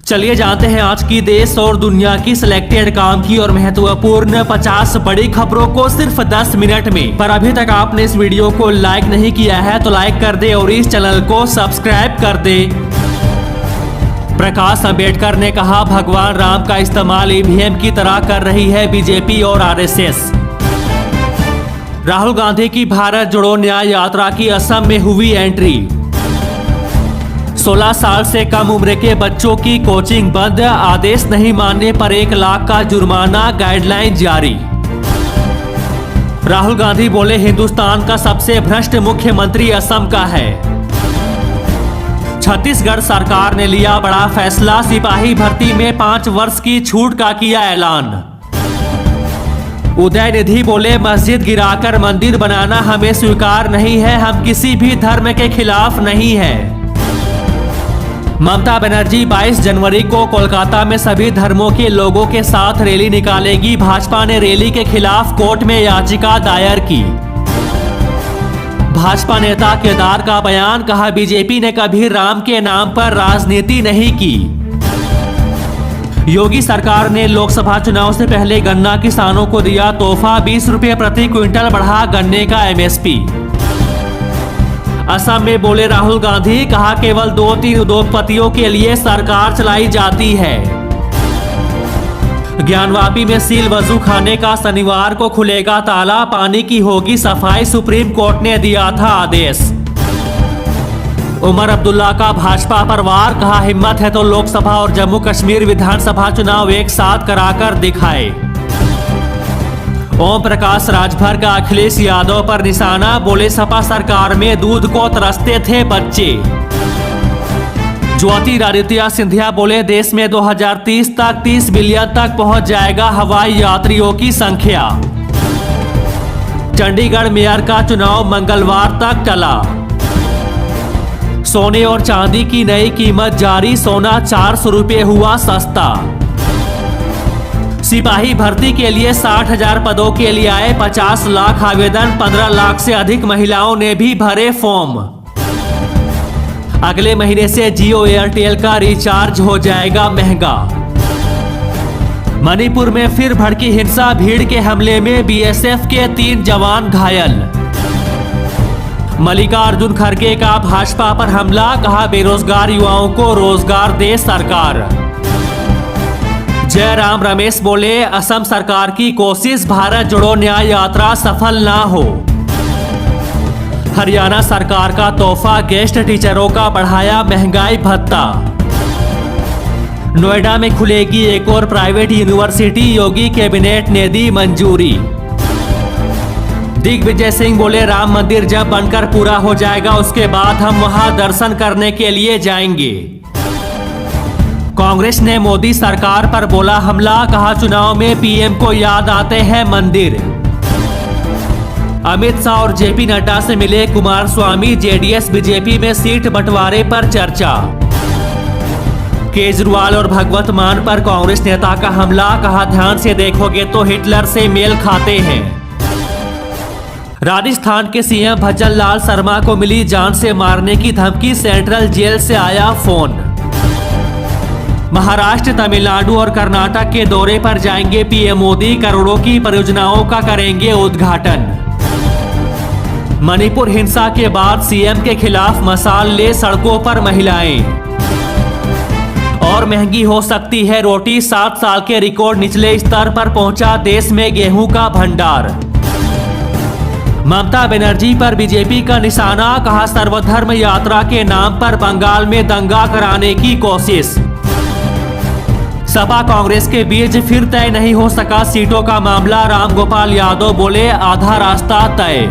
चलिए जानते हैं आज की देश और दुनिया की सिलेक्टेड काम की और महत्वपूर्ण 50 बड़ी खबरों को सिर्फ 10 मिनट में। पर अभी तक आपने इस वीडियो को लाइक नहीं किया है तो लाइक कर दे और इस चैनल को सब्सक्राइब कर दे। प्रकाश अंबेडकर ने कहा, भगवान राम का इस्तेमाल ईवीएम की तरह कर रही है बीजेपी और आरएसएस। राहुल गांधी की भारत जोड़ो न्याय यात्रा की असम में हुई एंट्री। 16 साल से कम उम्र के बच्चों की कोचिंग बंद, आदेश नहीं मानने पर 1 लाख का जुर्माना, गाइडलाइन जारी। राहुल गांधी बोले, हिंदुस्तान का सबसे भ्रष्ट मुख्यमंत्री असम का है। छत्तीसगढ़ सरकार ने लिया बड़ा फैसला, सिपाही भर्ती में 5 वर्ष की छूट का किया ऐलान। उदय निधि बोले, मस्जिद गिराकर मंदिर बनाना हमें स्वीकार नहीं है, हम किसी भी धर्म के खिलाफ नहीं है। ममता बनर्जी 22 जनवरी को कोलकाता में सभी धर्मों के लोगों के साथ रैली निकालेगी। भाजपा ने रैली के खिलाफ कोर्ट में याचिका दायर की। भाजपा नेता केदार का बयान, कहा बीजेपी ने कभी राम के नाम पर राजनीति नहीं की। योगी सरकार ने लोकसभा चुनाव से पहले गन्ना किसानों को दिया तोहफा, 20 रुपये प्रति क्विंटल बढ़ा गन्ने का एमएसपी। असम में बोले राहुल गांधी, कहा केवल 2-3 उद्योगपतियों के लिए सरकार चलाई जाती है। ज्ञानवापी में सील वजू खाने का शनिवार को खुलेगा ताला, पानी की होगी सफाई, सुप्रीम कोर्ट ने दिया था आदेश। उमर अब्दुल्ला का भाजपा पर वार, कहा हिम्मत है तो लोकसभा और जम्मू कश्मीर विधानसभा चुनाव एक साथ कराकर दिखाए। ओम प्रकाश राजभर का अखिलेश यादव पर निशाना, बोले सपा सरकार में दूध को तरसते थे बच्चे। ज्योतिरादित्य सिंधिया बोले, देश में 2030 तक 30 मिलियन तक पहुंच जाएगा हवाई यात्रियों की संख्या। चंडीगढ़ मेयर का चुनाव मंगलवार तक टला। सोने और चांदी की नई कीमत जारी, सोना 400 रुपये हुआ सस्ता। सिपाही भर्ती के लिए 60,000 पदों के लिए आए 50 लाख आवेदन, 15 लाख से अधिक महिलाओं ने भी भरे फॉर्म। अगले महीने से जियो एयरटेल का रिचार्ज हो जाएगा महंगा। मणिपुर में फिर भड़की हिंसा, भीड़ के हमले में बीएसएफ के 3 जवान घायल। मल्लिकार्जुन खड़गे का भाजपा पर हमला, कहा बेरोजगार युवाओं को रोजगार दे सरकार। जयराम रमेश बोले, असम सरकार की कोशिश भारत जोड़ो न्याय यात्रा सफल ना हो। हरियाणा सरकार का तोहफा, गेस्ट टीचरों का बढ़ाया महंगाई भत्ता। नोएडा में खुलेगी एक और प्राइवेट यूनिवर्सिटी, योगी कैबिनेट ने दी मंजूरी। दिग्विजय सिंह बोले, राम मंदिर जब बनकर पूरा हो जाएगा उसके बाद हम वहां दर्शन करने के लिए जाएंगे। कांग्रेस ने मोदी सरकार पर बोला हमला, कहा चुनाव में पीएम को याद आते हैं मंदिर। अमित शाह और जेपी नड्डा से मिले कुमारस्वामी, जेडीएस बीजेपी में सीट बंटवारे पर चर्चा। केजरीवाल और भगवत मान पर कांग्रेस नेता का हमला, कहा ध्यान से देखोगे तो हिटलर से मेल खाते हैं। राजस्थान के सीएम भजन लाल शर्मा को मिली जान से मारने की धमकी, सेंट्रल जेल से आया फोन। महाराष्ट्र, तमिलनाडु और कर्नाटक के दौरे पर जाएंगे पीएम मोदी, करोड़ों की परियोजनाओं का करेंगे उद्घाटन। मणिपुर हिंसा के बाद सीएम के खिलाफ मशाल ले सड़कों पर महिलाएं। और महंगी हो सकती है रोटी, 7 साल के रिकॉर्ड निचले स्तर पर पहुंचा देश में गेहूं का भंडार। ममता बनर्जी पर बीजेपी का निशाना, कहा सर्वधर्म यात्रा के नाम पर बंगाल में दंगा कराने की कोशिश। सपा कांग्रेस के बीच फिर तय नहीं हो सका सीटों का मामला, रामगोपाल यादव बोले आधा रास्ता तय।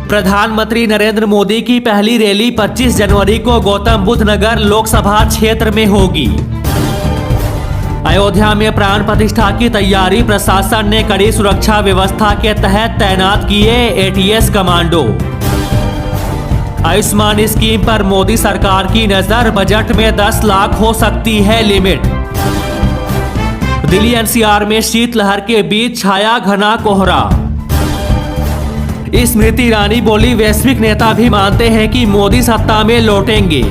प्रधानमंत्री नरेंद्र मोदी की पहली रैली 25 जनवरी को गौतम बुद्ध नगर लोकसभा क्षेत्र में होगी। अयोध्या में प्राण प्रतिष्ठा की तैयारी, प्रशासन ने कड़ी सुरक्षा व्यवस्था के तहत तैनात किए एटीएस कमांडो। आयुष्मान स्कीम पर मोदी सरकार की नजर, बजट में 10 लाख हो सकती है लिमिट। दिल्ली एनसीआर में शीतलहर के बीच छाया घना कोहरा। स्मृति ईरानी बोली, वैश्विक नेता भी मानते हैं कि मोदी सत्ता में लौटेंगे।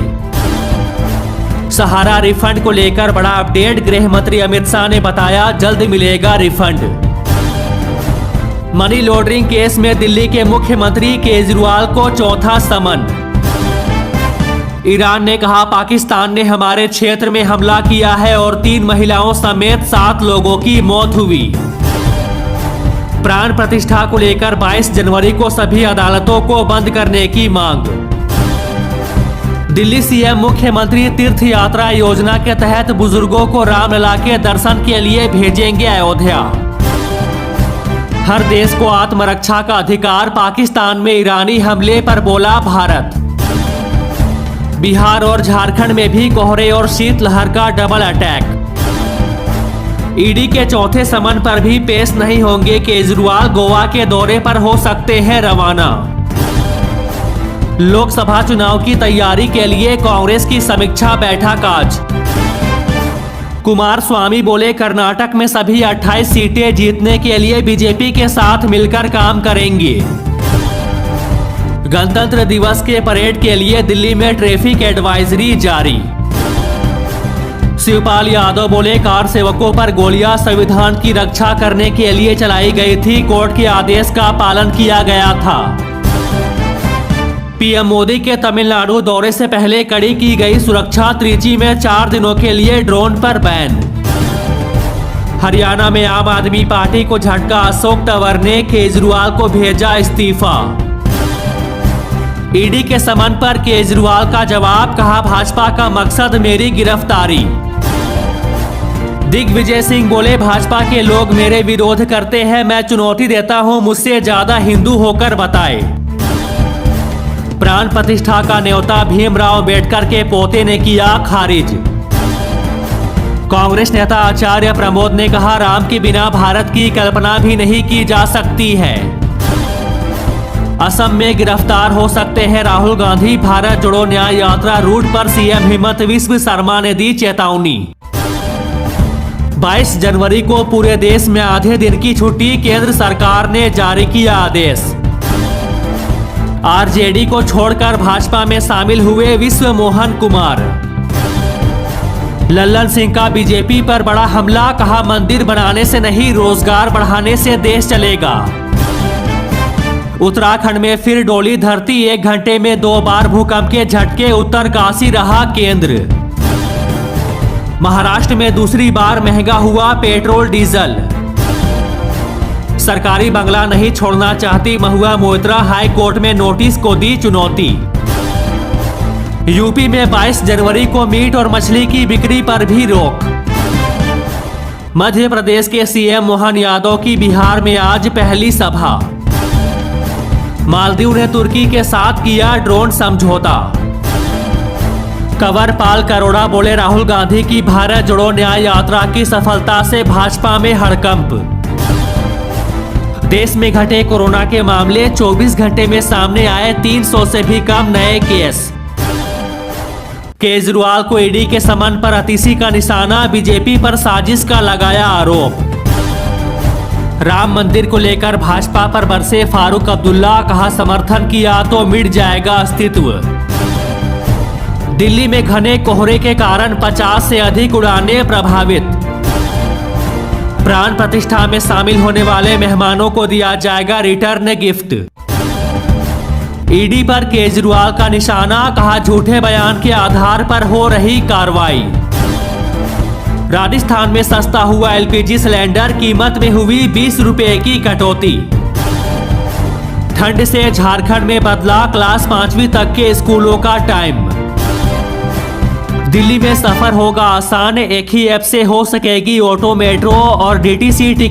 सहारा रिफंड को लेकर बड़ा अपडेट। गृह मंत्री अमित शाह ने बताया जल्द मिलेगा रिफंड। मनी लॉन्ड्रिंग केस में दिल्ली के मुख्यमंत्री केजरीवाल को चौथा समन। ईरान ने कहा पाकिस्तान ने हमारे क्षेत्र में हमला किया है और 3 महिलाओं समेत 7 लोगों की मौत हुई। प्राण प्रतिष्ठा को लेकर 22 जनवरी को सभी अदालतों को बंद करने की मांग। दिल्ली सीएम मुख्यमंत्री तीर्थ यात्रा योजना के तहत बुजुर्गों को रामलला के दर्शन के लिए भेजेंगे अयोध्या। हर देश को आत्मरक्षा का अधिकार, पाकिस्तान में ईरानी हमले पर बोला भारत। बिहार और झारखंड में भी कोहरे और शीतलहर का डबल अटैक। ईडी के चौथे समन पर भी पेश नहीं होंगे केजरीवाल, गोवा के दौरे पर हो सकते हैं रवाना। लोकसभा चुनाव की तैयारी के लिए कांग्रेस की समीक्षा बैठक आज। कुमार स्वामी बोले कर्नाटक में सभी 28 सीटें जीतने के लिए बीजेपी के साथ मिलकर काम करेंगे। गणतंत्र दिवस के परेड के लिए दिल्ली में ट्रैफिक एडवाइजरी जारी। शिवपाल यादव बोले कार सेवकों पर गोलियां संविधान की रक्षा करने के लिए चलाई गई थी, कोर्ट के आदेश का पालन किया गया था। पीएम मोदी के तमिलनाडु दौरे से पहले कड़ी की गई सुरक्षा, त्रिची में 4 दिनों के लिए ड्रोन पर बैन। हरियाणा में आम आदमी पार्टी को झटका, अशोक तंवर ने केजरीवाल को भेजा इस्तीफा। ईडी के समन पर केजरीवाल का जवाब, कहा भाजपा का मकसद मेरी गिरफ्तारी। दिग्विजय सिंह बोले भाजपा के लोग मेरे विरोध करते हैं, मैं चुनौती देता हूं, मुझसे ज्यादा हिंदू होकर बताए। प्राण प्रतिष्ठा का न्योता भीमराव अंबेडकर के पोते ने किया खारिज। कांग्रेस नेता आचार्य प्रमोद ने कहा राम के बिना भारत की कल्पना भी नहीं की जा सकती है। असम में गिरफ्तार हो सकते हैं राहुल गांधी, भारत जोड़ो न्याय यात्रा रूट पर सीएम हिमंत विश्व शर्मा ने दी चेतावनी। 22 जनवरी को पूरे देश में आधे दिन की छुट्टी, केंद्र सरकार ने जारी किया आदेश। आरजेडी को छोड़कर भाजपा में शामिल हुए विश्व मोहन कुमार। लल्लन सिंह का बीजेपी पर बड़ा हमला, कहा मंदिर बनाने से नहीं रोजगार बढ़ाने से देश चलेगा। उत्तराखंड में फिर डोली धरती, 1 घंटे में 2 बार भूकंप के झटके, उत्तरकाशी रहा केंद्र। महाराष्ट्र में दूसरी बार महंगा हुआ पेट्रोल डीजल। सरकारी बंगला नहीं छोड़ना चाहती महुआ मोइत्रा, हाई कोर्ट में नोटिस को दी चुनौती। यूपी में 22 जनवरी को मीट और मछली की बिक्री पर भी रोक। मध्य प्रदेश के सीएम मोहन यादव की बिहार में आज पहली सभा। मालदीव ने तुर्की के साथ किया ड्रोन समझौता। कंवरपाल करोड़ा बोले राहुल गांधी की भारत जोड़ो न्याय यात्रा की सफलता से भाजपा में हड़कंप। देश में घटे कोरोना के मामले, 24 घंटे में सामने आए 300 से भी कम नए केस। केजरीवाल को ईडी के समन पर अतिशी का निशाना, बीजेपी पर साजिश का लगाया आरोप। राम मंदिर को लेकर भाजपा पर बरसे फारूक अब्दुल्ला, कहा समर्थन किया तो मिट जाएगा अस्तित्व। दिल्ली में घने कोहरे के कारण 50 से अधिक उड़ानें प्रभावित। प्राण प्रतिष्ठा में शामिल होने वाले मेहमानों को दिया जाएगा रिटर्न गिफ्ट। ईडी पर केजरीवाल का निशाना, कहा झूठे बयान के आधार पर हो रही कार्रवाई। राजस्थान में सस्ता हुआ एलपीजी सिलेंडर, कीमत में हुई 20 रुपए की कटौती। ठंड से झारखंड में बदला क्लास 5वीं तक के स्कूलों का टाइम। दिल्ली में सफर होगा आसान, एक ही ऐप से हो सकेगी ऑटो, मेट्रो और डीटीसी टिकट